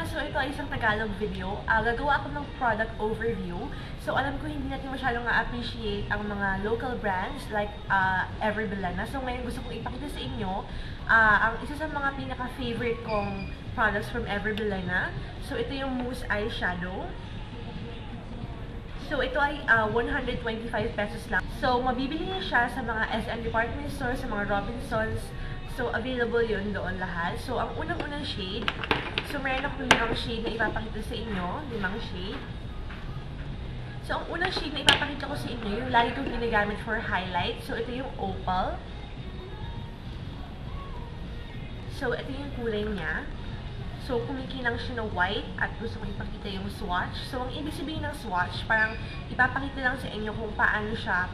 So ito ay isang Tagalog video. Gagawa ako ng product overview. So alam ko hindi natin masyadong ma-appreciate ang mga local brands like Ever Bilena. So ngayon gusto kong ipakita sa inyo ang isa sa mga pinaka-favorite kong products from Ever Bilena. So ito yung mousse eyeshadow. So ito ay 125 pesos lang. So mabibili niyo siya sa mga SM department stores, sa mga Robinsons. So available yun doon lahat. So ang unang-unang shade, so meron akong 5 shade na ipapakita sa inyo, 5 shade. So ang unang shade na ipapakita ko sa inyo, yung lagi kong ginagamit for highlight. So ito yung opal. So ito yung kulay niya. So, kumikinang siya na white at gusto ko ipakita yung swatch. So, ang ibig sabihin ng swatch, parang ipapakita lang sa inyo kung paano siya,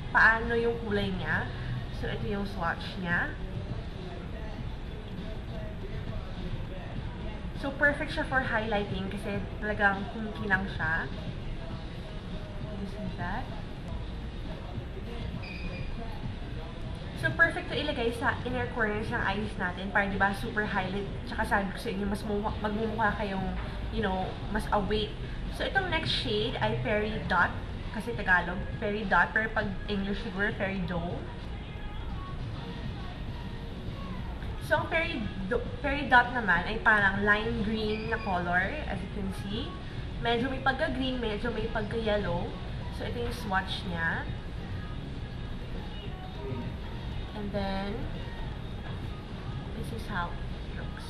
paano yung kulay niya. So, ito yung swatch niya. So, perfect siya for highlighting kasi talagang kumikinang siya. You see that? So, perfect to ilagay sa inner corners ng eyes natin para, diba, super highlight. Tsaka sabi ko sa inyo, mas magmumukha kayong, you know, mas awake. So, itong next shade ay Fairy Dot. Kasi Tagalog, Fairy Dot. Pero pag English siguro, Fairy Doe. So, ang Fairy Dot naman ay parang lime green na color, as you can see. Medyo may pagka-green, medyo may pagka-yellow. So, ito yung swatch niya. And then, this is how it looks.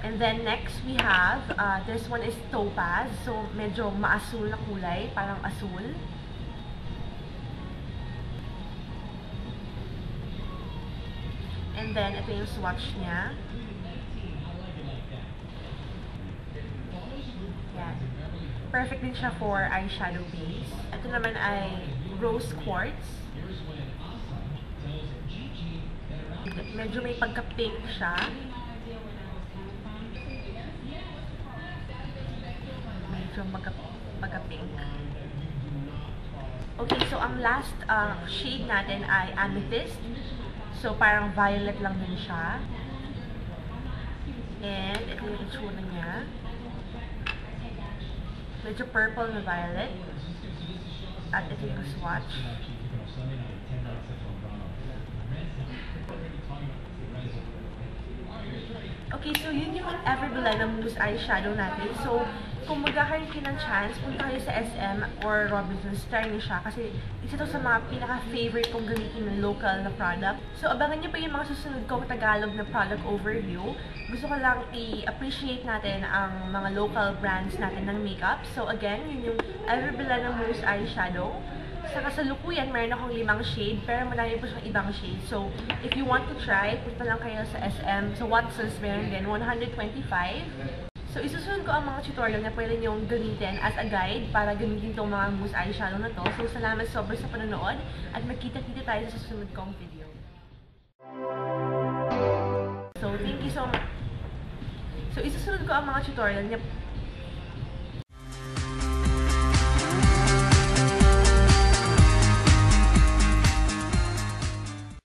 And then next we have, this one is topaz. So, medyo maasul na kulay, parang asul. And then, ito yung swatch niya. Yan. Perfect din siya for eyeshadow base. Ito naman ay rose quartz. Medyo may pagka-pink siya. Medyo pagka-pink. Okay, so ang last shade natin ay amethyst. So parang violet lang din siya. And ito yung itsura niya. Medyo purple na violet. At ito yung swatch. Okay, so yun yung Ever Bilena mousse eyeshadow natin. So, kung magkakaroon kayo ng chance, punta kayo sa SM or Robinsons, try niyo siya. Kasi isa to sa mga pinaka-favorite kong gamitin ng local na product. So, abangan niyo pa yung mga susunod kong Tagalog na product overview. Gusto ko lang i-appreciate natin ang mga local brands natin ng makeup. So, again, yun yung Ever Bilena mousse eyeshadow. Sa kasalukuyan, meron akong 5 shade, pero marami po siyang ibang shade. So, if you want to try, punta lang kayo sa SM. So, Watsons meron din, 125. So, isusunod ko ang mga tutorial na pwede niyong gamitin as a guide para gamitin itong mga mousse eyeshadow na to. So, salamat sobra sa panonood at magkita-kita tayo sa susunod kong video. So, thank you so much. So, isusunod ko ang mga tutorial